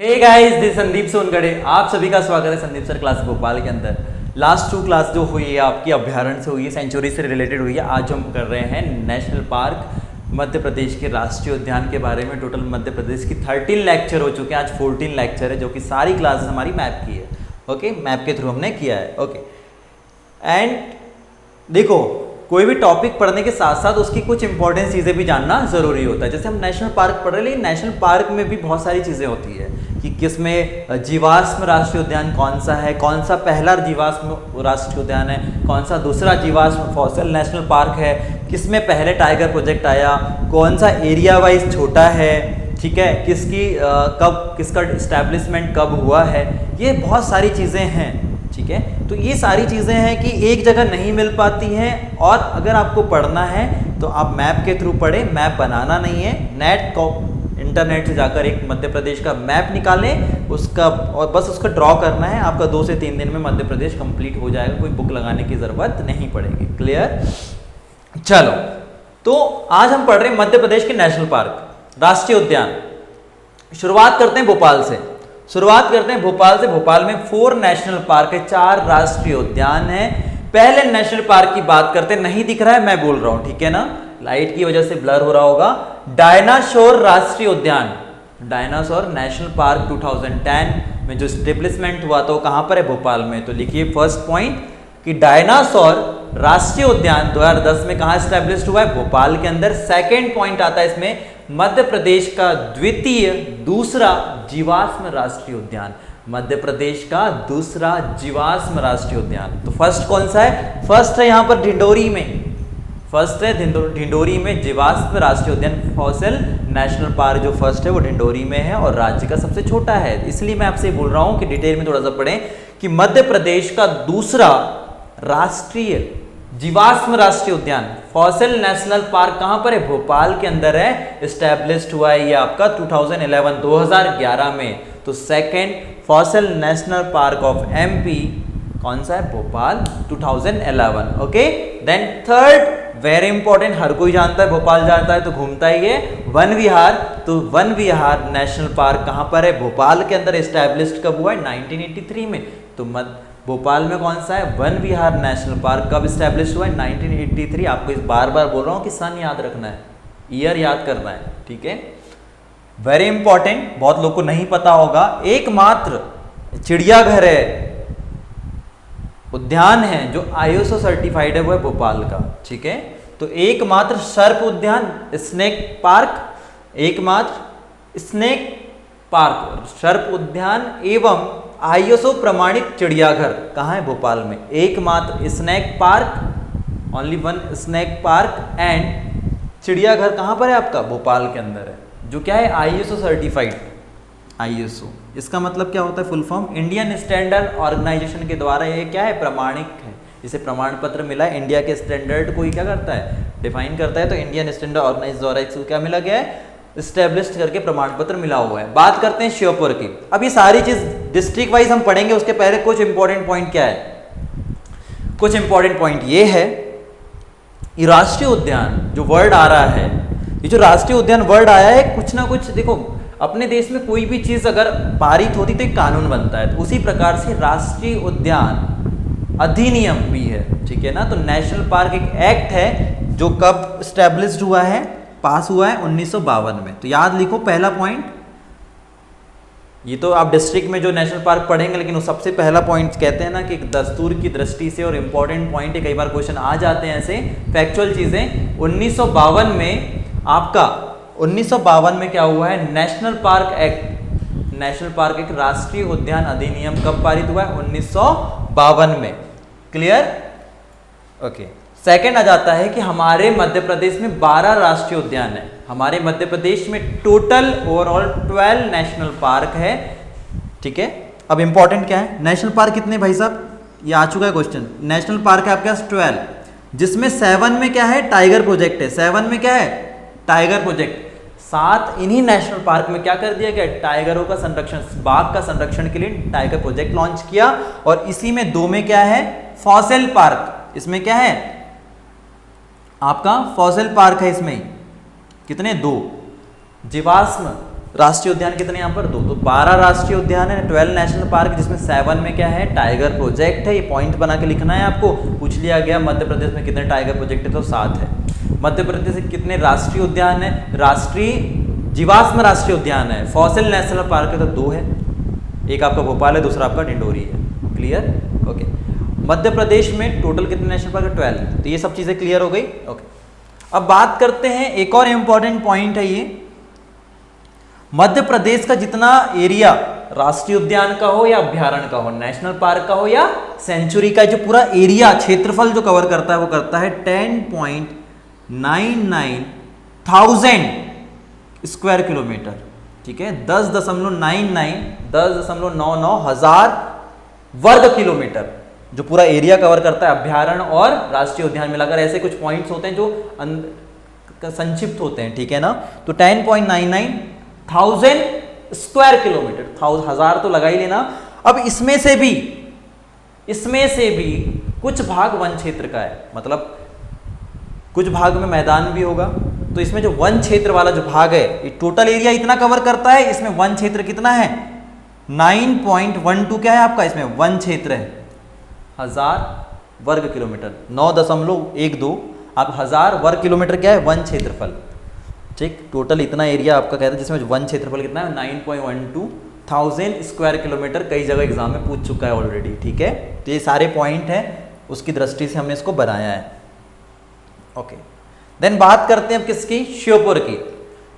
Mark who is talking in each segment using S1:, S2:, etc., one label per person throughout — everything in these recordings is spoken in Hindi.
S1: Hey guys, this Sandeep Songadhe. आप सभी का स्वागत है संदीप सर क्लास भोपाल के अंदर। लास्ट 2 क्लास जो हुई है आपकी अभ्यारण्य से हुई है, सेंचुरी से रिलेटेड हुई है। आज हम कर रहे हैं नेशनल पार्क, मध्य प्रदेश के राष्ट्रीय उद्यान के बारे में। टोटल मध्य प्रदेश की 13 लेक्चर हो चुके हैं, आज 14 लेक्चर है, जो कि सारी क्लासेस हमारी मैप की है। ओके, मैप के थ्रू हमने किया है। ओके, एंड देखो, कोई भी टॉपिक पढ़ने के साथ साथ उसकी कुछ इंपॉर्टेंट चीज़ें भी जानना ज़रूरी होता है। जैसे हम नेशनल पार्क पढ़ रहे हैं, लेकिन नेशनल पार्क में भी बहुत सारी चीज़ें होती है कि किसमें जीवाश्म राष्ट्रीय उद्यान कौन सा है, कौन सा पहला जीवाश्म राष्ट्रीय उद्यान है, कौन सा दूसरा जीवाश्म फॉसिल नेशनल पार्क है, किसमें पहले टाइगर प्रोजेक्ट आया, कौन सा एरिया वाइज छोटा है, ठीक है, किसका इस्टेब्लिशमेंट कब हुआ है। ये बहुत सारी चीज़ें हैं, ठीक है। तो ये सारी चीज़ें हैं कि एक जगह नहीं मिल पाती हैं, और अगर आपको पढ़ना है तो आप मैप के थ्रू पढ़ें। मैप बनाना नहीं है, इंटरनेट से जाकर एक मध्य प्रदेश का मैप निकालें उसका, और बस उसका ड्रॉ करना है। आपका 2 से 3 दिन में मध्य प्रदेश कंप्लीट हो जाएगा, कोई बुक लगाने की ज़रूरत नहीं पड़ेगी। क्लियर? चलो, तो आज हम पढ़ रहे हैं मध्य प्रदेश के नेशनल पार्क, राष्ट्रीय उद्यान। शुरुआत करते हैं भोपाल से। भोपाल में 4 नेशनल पार्क है, 4 राष्ट्रीय उद्यान है। पहले नेशनल पार्क की बात करते, नहीं दिख रहा है, मैं बोल रहा हूं, ठीक है ना, लाइट की वजह से ब्लर हो रहा होगा। डायनासोर राष्ट्रीय उद्यान, डायनासोर नेशनल पार्क 2010 में जो स्टेब्लिशमेंट हुआ था वो कहां पर है? भोपाल में। तो लिखिए फर्स्ट पॉइंट कि डायनासोर राष्ट्रीय उद्यान 2010 में कहां स्टैब्लिश्ड हुआ है? भोपाल के अंदर। सेकेंड पॉइंट आता है इसमें, मध्य प्रदेश का दूसरा जीवाश्म राष्ट्रीय उद्यान, मध्य प्रदेश का दूसरा जीवाश्म राष्ट्रीय उद्यान। तो फर्स्ट कौन सा है? फर्स्ट है यहां पर ढिंडोरी में जीवाश्म राष्ट्रीय उद्यान, फॉसिल नेशनल पार्क जो फर्स्ट है वो ढिंडोरी में है और राज्य का सबसे छोटा है। इसलिए मैं आपसे बोल रहा हूं कि डिटेल में थोड़ा सा पढ़ें कि मध्य प्रदेश का दूसरा राष्ट्रीय जीवाश्म राष्ट्रीय उद्यान, फॉसिल नेशनल पार्क कहां पर है? भोपाल के अंदर है, एस्टैब्लिश्ड हुआ है ये आपका 2011 में। तो second fossil national park of MP कौन सा है? Bhopal 2011। Okay, then third very important, हर कोई जानता है, भोपाल जाता है तो घूमता ही है, वन विहार। तो वन विहार नेशनल पार्क कहां पर है? भोपाल के अंदर। एस्टैब्लिश्ड कब हुआ है? 1983 में। तो भोपाल में कौन सा है? वन विहार नेशनल पार्क कब स्टैब्लिश हुआ है? 1983। आपको इस बार बार बोल रहा हूं कि सन याद रखना है, ईयर याद करना है, ठीक है, वेरी इंपॉर्टेंट, बहुत लोग को नहीं पता होगा। एकमात्र चिड़ियाघर है, उद्यान है जो ISO सर्टिफाइड है, वो है भोपाल का, ठीक है। तो एकमात्र सर्प उद्यान, स्नेक पार्क, सर्प उद्यान एवं ISO प्रमाणित चिड़ियाघर कहाँ है? भोपाल में। एकमात्र snake park, only one snake park and चिड़ियाघर कहाँ पर है आपका? भोपाल के अंदर है, जो क्या है? ISO certified. ISO इसका मतलब क्या होता है? Full form, Indian standard organisation के द्वारा ये क्या है? प्रमाणिक है, इसे प्रमाण पत्र मिला है। इंडिया के स्टैंडर्ड को ही क्या करता है? डिफाइन करता है। तो इंडियन स्टैंडर्ड ऑर्गेनाइजेशन द्वारा इसको क्या मिला गया है? स्टैब्लिश्ड करके प्रमाण पत्र मिला हुआ है। बात करते हैं श्योपुर की। अब ये सारी चीज डिस्ट्रिक्ट वाइज हम पढ़ेंगे, उसके पहले कुछ इंपॉर्टेंट पॉइंट क्या है? कुछ इंपॉर्टेंट पॉइंट ये है, ये राष्ट्रीय उद्यान जो वर्ड आ रहा है, ये जो राष्ट्रीय उद्यान वर्ड आया है, कुछ ना कुछ देखो, अपने देश में कोई भी चीज अगर पारित होती तो एक कानून बनता है, तो उसी प्रकार से राष्ट्रीय उद्यान अधिनियम भी है, ठीक है ना। तो नेशनल पार्क एक एक्ट है जो कब स्टैब्लिश्ड हुआ है? पास हुआ है 1952 में। तो याद लिखो पहला पॉइंट, ये तो आप डिस्ट्रिक्ट में जो नेशनल पार्क पढ़ेंगे, लेकिन वो सबसे पहला पॉइंट कहते हैं ना कि दस्तूर की दृष्टि से और इंपॉर्टेंट पॉइंट है, कई बार क्वेश्चन आ जाते हैं ऐसे फैक्चुअल चीजें। 1952 में आपका 1952 में क्या हुआ है? National park act, national park एक राष्ट्रीय उद्यान अधिनियम कब पारित हुआ है? 1952 में। क्लियर? ओके। सेकंड आ जाता है कि हमारे मध्य प्रदेश में 12 राष्ट्रीय उद्यान है। हमारे मध्य प्रदेश में टोटल ओवरऑल 12 नेशनल पार्क है, ठीक है। अब इंपॉर्टेंट क्या है? नेशनल पार्क कितने भाई साहब? ये आ चुका है क्वेश्चन। नेशनल पार्क है आपके पास 12, जिसमें 7 में क्या है? टाइगर प्रोजेक्ट है। 7 में क्या है? Tiger project. 7 इन्हीं नेशनल पार्क में क्या कर दिया गया? टाइगरों का संरक्षण, बाघ का संरक्षण के लिए टाइगर प्रोजेक्ट लॉन्च किया। और इसी में 2 में क्या है? Fossil park. इसमें क्या है आपका? फॉसिल पार्क है। इसमें कितने? 2। जीवाश्म राष्ट्रीय उद्यान कितने यहाँ पर 2, तो 12 राष्ट्रीय उद्यान है, 12 नेशनल पार्क, जिसमें 7 में क्या है टाइगर प्रोजेक्ट है। ये पॉइंट बना के लिखना है आपको, पूछ लिया गया मध्य प्रदेश में कितने टाइगर प्रोजेक्ट है, तो 7 है। मध्य प्रदेश में कितने राष्ट्रीय उद्यान है, राष्ट्रीय जीवाश्म राष्ट्रीय उद्यान है, फॉसिल नेशनल पार्क है तो 2 है, एक आपका भोपाल है, दूसरा आपका डिंडोरी है। Clear, okay. मध्य प्रदेश में टोटल कितने नेशनल पार्क है 12, तो ये सब चीजें क्लियर हो गई, ओके। अब बात करते हैं, एक और इंपॉर्टेंट पॉइंट है ये, मध्य प्रदेश का जितना एरिया राष्ट्रीय उद्यान का हो या अभ्यारण्य का हो, नेशनल पार्क का हो या सेंचुरी का, जो पूरा एरिया क्षेत्रफल जो कवर करता है वो करता है 10.99,000 स्क्वायर किलोमीटर, ठीक है, 10.99 हजार वर्ग किलोमीटर जो पूरा एरिया कवर करता है अभ्यारण्य और राष्ट्रीय उद्यान मिलाकर। ऐसे कुछ पॉइंट्स होते हैं जो संक्षिप्त होते हैं, ठीक है ना, तो 10.99,000 स्क्वायर किलोमीटर, हजार तो लगा ही लेना। अब इसमें से भी कुछ भाग वन क्षेत्र का है, मतलब कुछ भाग में मैदान भी होगा, तो इसमें जो वन क्षेत्र वाला जो भाग है, ये टोटल एरिया इतना कवर करता है, इसमें वन क्षेत्र कितना है 9.12 क्या है आपका, इसमें वन क्षेत्र है 1000 वर्ग किलोमीटर, 9.12, आप 1000 वर्ग किलोमीटर क्या है वन क्षेत्रफल, ठीक। टोटल इतना एरिया आपका कहता है जिसमें वन क्षेत्रफल कितना है 9.12,000 स्क्वायर किलोमीटर, कई जगह एग्जाम में पूछ चुका है ऑलरेडी, ठीक है। तो ये सारे पॉइंट हैं, उसकी दृष्टि से हमने इसको बनाया है, ओके। देन बात करते हैं अब किसकी, श्योपुर की,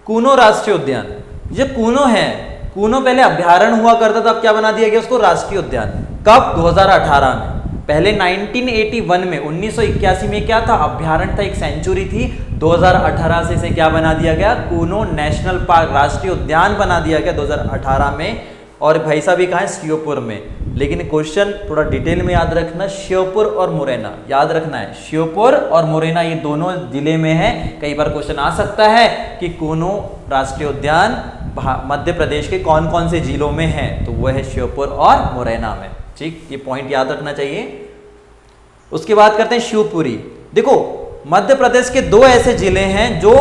S1: कूनो राष्ट्रीय उद्यान। ये कूनो है, कूनो पहले अभ्यारण्य हुआ करता था, अब क्या बना दिया गया उसको राष्ट्रीय उद्यान। कब, 2018 में। पहले 1981 में 1981 में क्या था, अभ्यारण्य था, एक सेंचुरी थी। 2018 से इसे क्या बना दिया गया, कूनो नेशनल पार्क राष्ट्रीय उद्यान बना दिया गया 2018 में। और भाई साहब ये कहाँ है, श्योपुर में। लेकिन क्वेश्चन थोड़ा डिटेल में याद रखना, श्योपुर और मुरैना याद रखना है, श्योपुर और मुरैना ये दोनों जिले में है। कई बार क्वेश्चन आ सकता है कि कूनो राष्ट्रीय उद्यान मध्य प्रदेश के कौन कौन से जिलों में है, तो वह है श्योपुर और मुरैना में, ठीक, ये पॉइंट याद रखना चाहिए। उसके बाद करते हैं शिवपुरी। देखो मध्य प्रदेश के 2 ऐसे जिले हैं जो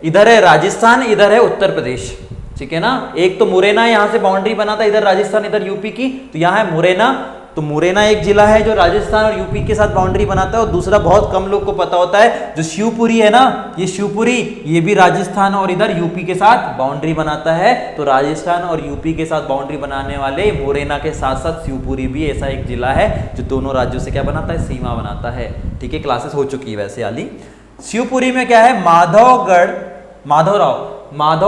S1: इधर है राजस्थान, इधर है उत्तर प्रदेश, ठीक है ना। एक तो मुरैना यहाँ से बाउंड्री बना था, इधर राजस्थान इधर यूपी की, तो यहाँ है मुरैना। तो मुरैना एक जिला है जो राजस्थान और यूपी के साथ बाउंड्री बनाता है। और दूसरा बहुत कम लोग को पता होता है, जो शिवपुरी है ना, ये शिवपुरी ये भी राजस्थान और इधर यूपी के साथ बाउंड्री बनाता है। तो राजस्थान और यूपी के साथ बाउंड्री बनाने वाले मुरैना के साथ साथ शिवपुरी भी ऐसा एक जिला है जो दोनों राज्यों से क्या बनाता है, सीमा बनाता है, ठीक है। क्लासेस हो चुकी है वैसे वाली। शिवपुरी में क्या है, माधव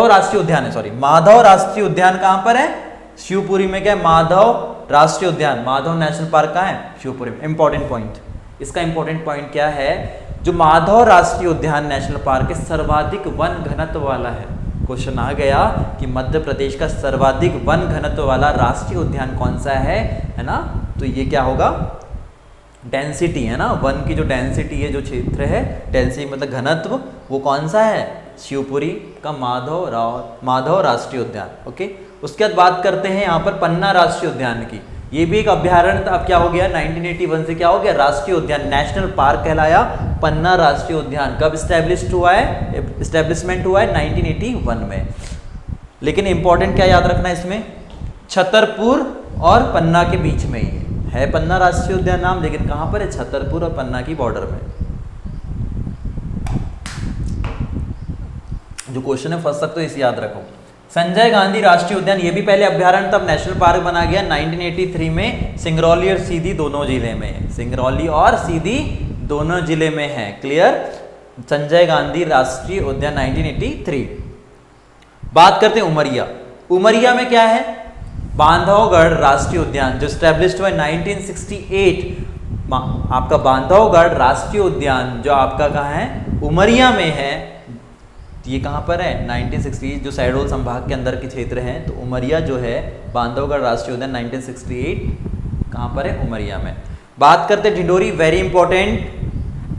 S1: राष्ट्रीय उद्यान है, सॉरी माधव राष्ट्रीय उद्यान कहां पर है, शिवपुरी में। क्या है, माधव राष्ट्रीय उद्यान, माधव नेशनल पार्क कहां है, शिवपुरी में। इंपॉर्टेंट पॉइंट, इसका इंपॉर्टेंट पॉइंट क्या है, जो माधव राष्ट्रीय उद्यान नेशनल पार्क है सर्वाधिक वन घनत्व वाला है। क्वेश्चन आ गया कि मध्य प्रदेश का सर्वाधिक वन घनत्व वाला राष्ट्रीय उद्यान कौन सा है ना, तो ये क्या होगा, डेंसिटी है ना, वन की जो डेंसिटी है, जो क्षेत्र है, डेंसिटी मतलब घनत्व, वो कौन सा है, शिवपुरी का माधव राष्ट्रीय उद्यान, ओके। उसके बाद बात करते हैं यहाँ पर पन्ना राष्ट्रीय उद्यान की। ये भी एक अभ्यारण्य था, अब क्या हो गया 1981 से क्या हो गया, राष्ट्रीय उद्यान, नेशनल पार्क कहलाया पन्ना राष्ट्रीय उद्यान। कब स्टैब्लिश्ड हुआ है, एस्टेब्लिशमेंट हुआ है 1981 में। लेकिन इंपॉर्टेंट क्या याद रखना है इसमें, छतरपुर और पन्ना के बीच में ही है पन्ना राष्ट्रीय उद्यान नाम, लेकिन कहाँ पर है, छतरपुर और पन्ना की बॉर्डर में। जो क्वेश्चन है फंस सकते हो, इसे याद रखो। संजय गांधी राष्ट्रीय उद्यान, ये भी पहले अभ्यारण्य तब नेशनल पार्क बना गया 1983 में। सिंगरौली और सीधी दोनों जिले में है, सिंगरौली और सीधी दोनों जिले में है, क्लियर। संजय गांधी राष्ट्रीय उद्यान 1983। बात करते हैं उमरिया। उमरिया में क्या है, बांधवगढ़ राष्ट्रीय उद्यान, जो स्टैब्लिश्ड हुआ 1968। आपका बांधवगढ़ राष्ट्रीय उद्यान जो आपका कहाँ है, उमरिया में है। ये कहाँ पर है, 1960, जो शहडोल संभाग के अंदर के क्षेत्र हैं। तो उमरिया जो है बांधवगढ़ राष्ट्रीय उद्यान 1968 कहाँ पर है, उमरिया में। बात करते हैं ढिंडोरी, वेरी इंपॉर्टेंट,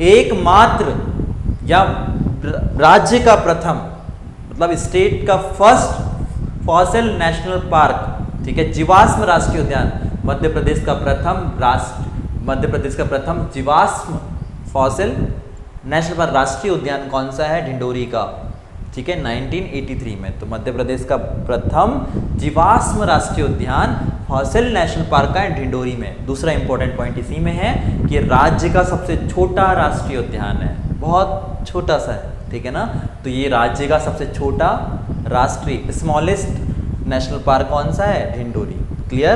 S1: एकमात्र या राज्य का प्रथम, मतलब स्टेट का फर्स्ट फॉसिल नेशनल पार्क, ठीक है, जीवाश्म राष्ट्रीय उद्यान। मध्य प्रदेश का प्रथम जीवाश्म फॉसिल नेशनल पार्क राष्ट्रीय उद्यान कौन सा है, ढिंडोरी का, ठीक है, 1983 में। तो मध्य प्रदेश का प्रथम जीवाश्म राष्ट्रीय उद्यान फॉसिल नेशनल पार्क का ढिंडोरी में। दूसरा इंपॉर्टेंट पॉइंट इसी में है कि राज्य का सबसे छोटा राष्ट्रीय उद्यान है, बहुत छोटा सा है, ठीक है ना। तो ये राज्य का सबसे छोटा राष्ट्रीय स्मॉलेस्ट नेशनल पार्क कौन सा है? ढिंडोरी। क्लियर?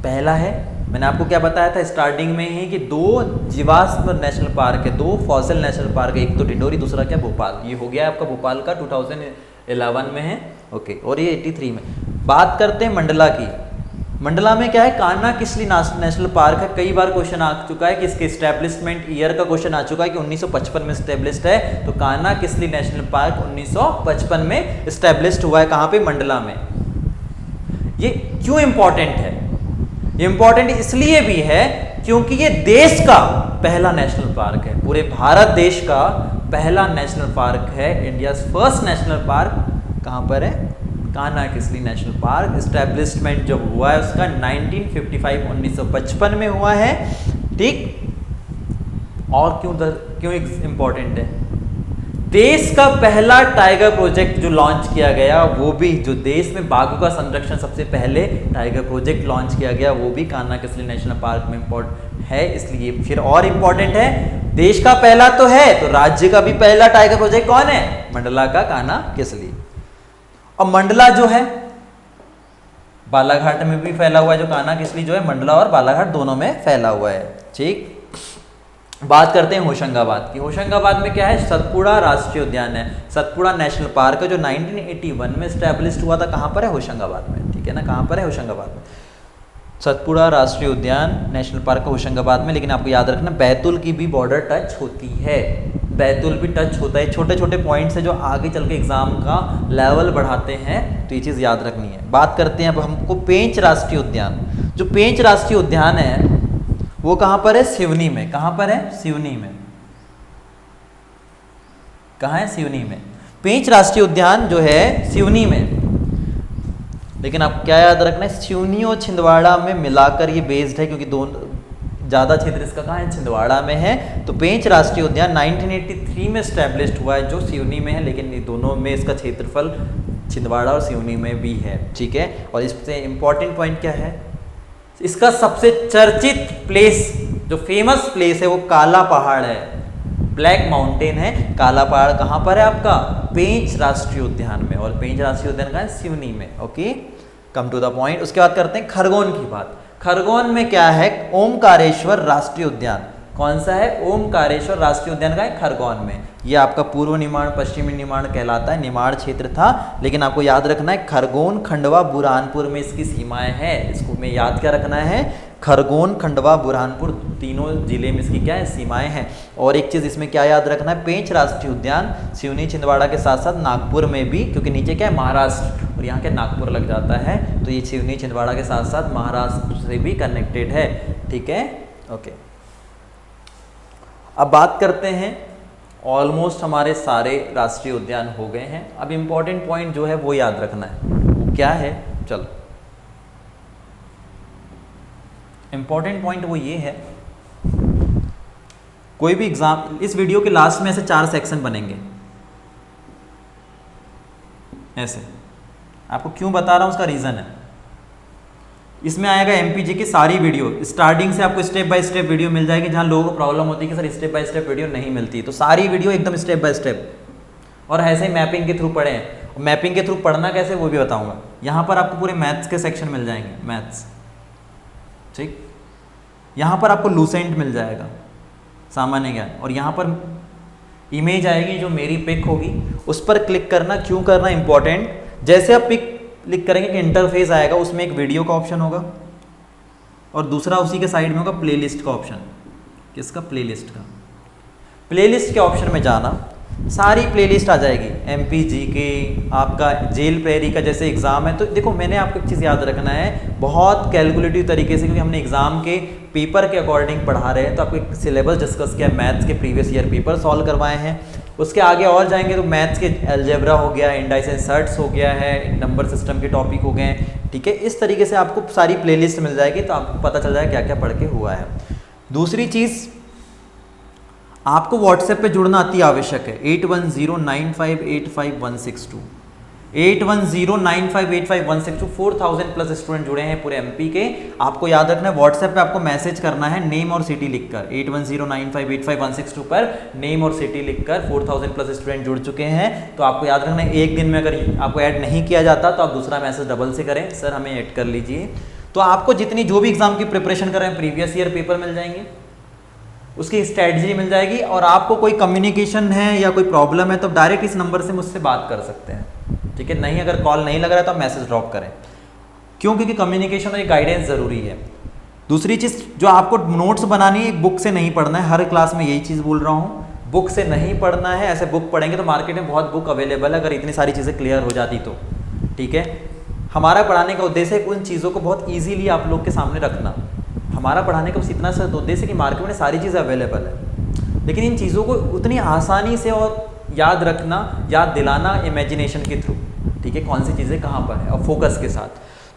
S1: पहला है, मैंने आपको क्या बताया था स्टार्टिंग में ही कि दो जीवाश्म नेशनल पार्क है, दो फॉसिल नेशनल पार्क है, एक तो ढिंडोरी, दूसरा क्या भोपाल। ये हो गया आपका भोपाल का 2011 में है, ओके। और ये 83 में। बात करते हैं मंडला की। मंडला में क्या है? कान्हा किसली नेशनल पार्क है। कई बार क्वेश्चन आ चुका है कि इसके स्टैब्लिशमेंट ईयर का क्वेश्चन आ चुका है कि 1955 में स्टैब्लिश्ड है। तो कान्हा किसली नेशनल पार्क 1955 में स्टैब्लिश्ड हुआ है। कहाँ पे? मंडला में। ये क्यों इंपॉर्टेंट है? इंपॉर्टेंट इसलिए भी है क्योंकि ये देश का पहला नेशनल पार्क है, पूरे भारत देश का पहला नेशनल पार्क है। इंडिया फर्स्ट नेशनल पार्क कहाँ पर है? Kanha Kisli national park. Establishment जब हुआ है उसका 1955 में हुआ है, ठीक। और क्यों इंपॉर्टेंट है? देश का पहला टाइगर प्रोजेक्ट जो लॉन्च किया गया, वो भी जो देश में बाघों का संरक्षण सबसे पहले टाइगर प्रोजेक्ट लॉन्च किया गया, वो भी कान्हा किसली नेशनल पार्क में इम्पोर्टेंट है। इसलिए फिर और इम्पोर्टेंट है, देश का पहला तो है, तो राज्य का भी पहला टाइगर प्रोजेक्ट कौन है? मंडला का कान्हा किसली। और मंडला जो है बालाघाट में भी फैला हुआ है, जो कान्हा किसली जो है मंडला और बालाघाट दोनों में फैला हुआ है, ठीक। बात करते हैं होशंगाबाद की। होशंगाबाद में क्या है? सतपुड़ा राष्ट्रीय उद्यान है, सतपुड़ा नेशनल पार्क है, जो 1981 में स्टैब्लिश्ड हुआ था। कहाँ पर है? होशंगाबाद में, ठीक है ना। कहाँ पर है? होशंगाबाद में। सतपुड़ा राष्ट्रीय उद्यान नेशनल पार्क है होशंगाबाद में। लेकिन आपको याद रखना बैतूल की भी बॉर्डर टच होती है, बैतूल भी टच होता है। छोटे छोटे पॉइंट्स है जो आगे चल के एग्जाम का लेवल बढ़ाते हैं, तो ये चीज़ याद रखनी है। बात करते हैं अब हमको पेंच राष्ट्रीय उद्यान। जो पेंच राष्ट्रीय उद्यान है वो कहाँ पर है? सिवनी में। कहाँ पर है? सिवनी में। कहाँ है? सिवनी में। पेंच राष्ट्रीय उद्यान जो है सिवनी में। लेकिन आप क्या याद रखना है? सिवनी और छिंदवाड़ा में मिलाकर ये बेस्ड है, क्योंकि दोनों ज़्यादा क्षेत्र इसका कहाँ है? छिंदवाड़ा में है। तो पेंच राष्ट्रीय उद्यान 1983 में स्टैब्लिश्ड हुआ है, जो सिवनी में है, लेकिन ये दोनों में इसका क्षेत्रफल छिंदवाड़ा और सिवनी में भी है, ठीक है। और इससे इंपॉर्टेंट पॉइंट क्या है? इसका सबसे चर्चित प्लेस, जो फेमस प्लेस है, वो काला पहाड़ है, ब्लैक माउंटेन है। काला पहाड़ कहाँ पर है आपका? पेंच राष्ट्रीय उद्यान में। और पेंच राष्ट्रीय उद्यान कहाँ है? सिवनी में, okay. Come to the point. उसके बाद करते हैं खरगोन की बात। खरगोन में क्या है? ओमकारेश्वर राष्ट्रीय उद्यान। कौन सा है? ओमकारेश्वर राष्ट्रीय उद्यान का है खरगोन में। ये आपका पूर्व निमाड़ पश्चिमी निमाड़ कहलाता है, निमाड़ क्षेत्र था। लेकिन आपको याद रखना है खरगोन, खंडवा, बुरहानपुर में इसकी सीमाएं हैं। इसको में याद क्या रखना है? खरगोन, खंडवा, बुरहानपुर तीनों जिले में इसकी क्या है? सीमाएं हैं। और एक चीज़ इसमें क्या याद रखना है? पेंच राष्ट्रीय उद्यान सिवनी छिंदवाड़ा के साथ साथ नागपुर में भी, क्योंकि नीचे क्या है? महाराष्ट्र, और यहाँ क्या नागपुर लग जाता है, तो ये सिवनी छिंदवाड़ा के साथ साथ महाराष्ट्र से भी कनेक्टेड है, ठीक है, ओके। अब बात करते हैं, ऑलमोस्ट हमारे सारे राष्ट्रीय उद्यान हो गए हैं। अब इम्पॉर्टेंट पॉइंट जो है वो याद रखना है, वो क्या है? चलो, इम्पॉर्टेंट पॉइंट वो ये है, कोई भी एग्जाम, इस वीडियो के लास्ट में ऐसे 4 सेक्शन बनेंगे ऐसे। आपको क्यों बता रहा हूँ, उसका रीज़न है। इसमें आएगा एमपीजी की सारी वीडियो, स्टार्टिंग से आपको स्टेप बाय स्टेप वीडियो मिल जाएगी। जहाँ लोगों को प्रॉब्लम होती है कि sir step by step video नहीं मिलती, तो सारी वीडियो एकदम स्टेप बाय स्टेप, और ऐसे ही मैपिंग के थ्रू पढ़े हैं। मैपिंग के थ्रू पढ़ना कैसे वो भी बताऊंगा। यहाँ पर आपको पूरे मैथ्स के सेक्शन मिल जाएंगे, मैथ्स, ठीक। यहाँ पर आपको लूसेंट मिल जाएगा, सामान्य ज्ञान, और यहाँ पर इमेज आएगी जो मेरी पिक होगी, उस पर क्लिक करना। क्यों करना इंपॉर्टेंट? जैसे आप पिक क्लिक करेंगे कि इंटरफेस आएगा, उसमें एक वीडियो का ऑप्शन होगा और दूसरा उसी के साइड में होगा प्लेलिस्ट का ऑप्शन। किसका? प्लेलिस्ट का। प्लेलिस्ट के ऑप्शन में जाना, सारी प्लेलिस्ट आ जाएगी। एमपीजी के, आपका जेल प्रेरी का जैसे एग्ज़ाम है। तो देखो, मैंने आपको एक चीज़ याद रखना है बहुत कैलकुलेटिव तरीके से, क्योंकि हमने एग्ज़ाम के पेपर के अकॉर्डिंग पढ़ा रहे हैं। तो आपको एक सिलेबस डिस्कस किया, मैथ्स के प्रीवियस ईयर पेपर सॉल्व करवाए हैं। उसके आगे और जाएंगे तो मैथ्स के अलजेब्रा हो गया, इंडाइस एंड सर्ट्स हो गया है, नंबर सिस्टम के टॉपिक हो गए हैं, ठीक है। इस तरीके से आपको सारी प्लेलिस्ट मिल जाएगी, तो आपको पता चल जाएगा क्या क्या पढ़ के हुआ है। दूसरी चीज़, आपको व्हाट्सएप पे जुड़ना अति आवश्यक है। 8109585162 8109585162 4000 प्लस स्टूडेंट जुड़े हैं पूरे एमपी के। आपको याद रखना है व्हाट्सएप पे आपको मैसेज करना है नेम और सिटी लिखकर, 8109585162 पर नेम और सिटी लिखकर। 4000 प्लस स्टूडेंट जुड़ चुके हैं, तो आपको याद रखना है एक दिन में अगर आपको ऐड नहीं किया जाता तो आप दूसरा मैसेज डबल से करें, सर हमें ऐड कर लीजिए। तो आपको जितनी जो भी एग्जाम की प्रिपरेशन कर रहे हैं प्रीवियस ईयर पेपर मिल जाएंगे, उसकी स्ट्रेटजी मिल जाएगी, और आपको कोई कम्युनिकेशन है या कोई प्रॉब्लम है तो डायरेक्ट इस नंबर से मुझसे बात कर सकते हैं, ठीक है। नहीं अगर कॉल नहीं लग रहा है तो आप मैसेज ड्रॉप करें, क्यों? क्योंकि कम्युनिकेशन और एक गाइडेंस ज़रूरी है। दूसरी चीज़ जो आपको नोट्स बनानी है, एक बुक से नहीं पढ़ना है, हर क्लास में यही चीज़ बोल रहा हूँ, बुक से नहीं पढ़ना है। ऐसे बुक पढ़ेंगे तो मार्केट में बहुत बुक अवेलेबल है, अगर इतनी सारी चीज़ें क्लियर हो जाती तो, ठीक है। हमारा पढ़ाने का उद्देश्य है उन चीज़ों को बहुत ईजीली आप लोग के सामने रखना। हमारा पढ़ाने का बस इतना सा उद्देश्य है कि मार्केट में सारी चीज़ें अवेलेबल है, लेकिन इन चीज़ों को उतनी आसानी से और याद रखना, याद दिलाना इमेजिनेशन के थ्रू, ठीक है, कौन सी चीज़ें कहाँ पर है और फोकस के साथ।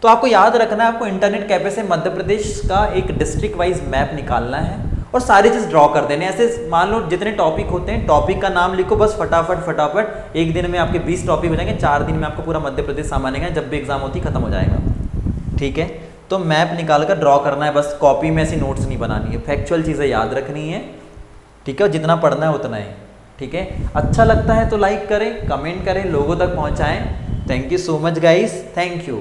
S1: तो आपको याद रखना है, आपको इंटरनेट कैफे से मध्य प्रदेश का एक डिस्ट्रिक्ट वाइज मैप निकालना है और सारी चीज़ ड्रॉ कर देने। ऐसे मान लो जितने टॉपिक होते हैं, टॉपिक का नाम लिखो बस फटाफट, एक दिन में आपके 20 टॉपिक हो जाएंगे, 4 दिन में आपको पूरा मध्य प्रदेश सामान्य का जब भी एग्जाम होती खत्म हो जाएगा, ठीक है। तो मैप निकाल कर ड्रॉ करना है, बस कॉपी में ऐसी नोट्स नहीं बनानी है, फैक्चुअल चीज़ें याद रखनी है, ठीक है, और जितना पढ़ना है उतना ही, ठीक है। अच्छा लगता है तो लाइक करें, कमेंट करें, लोगों तक पहुंचाएं। Thank you so much guys, thank you.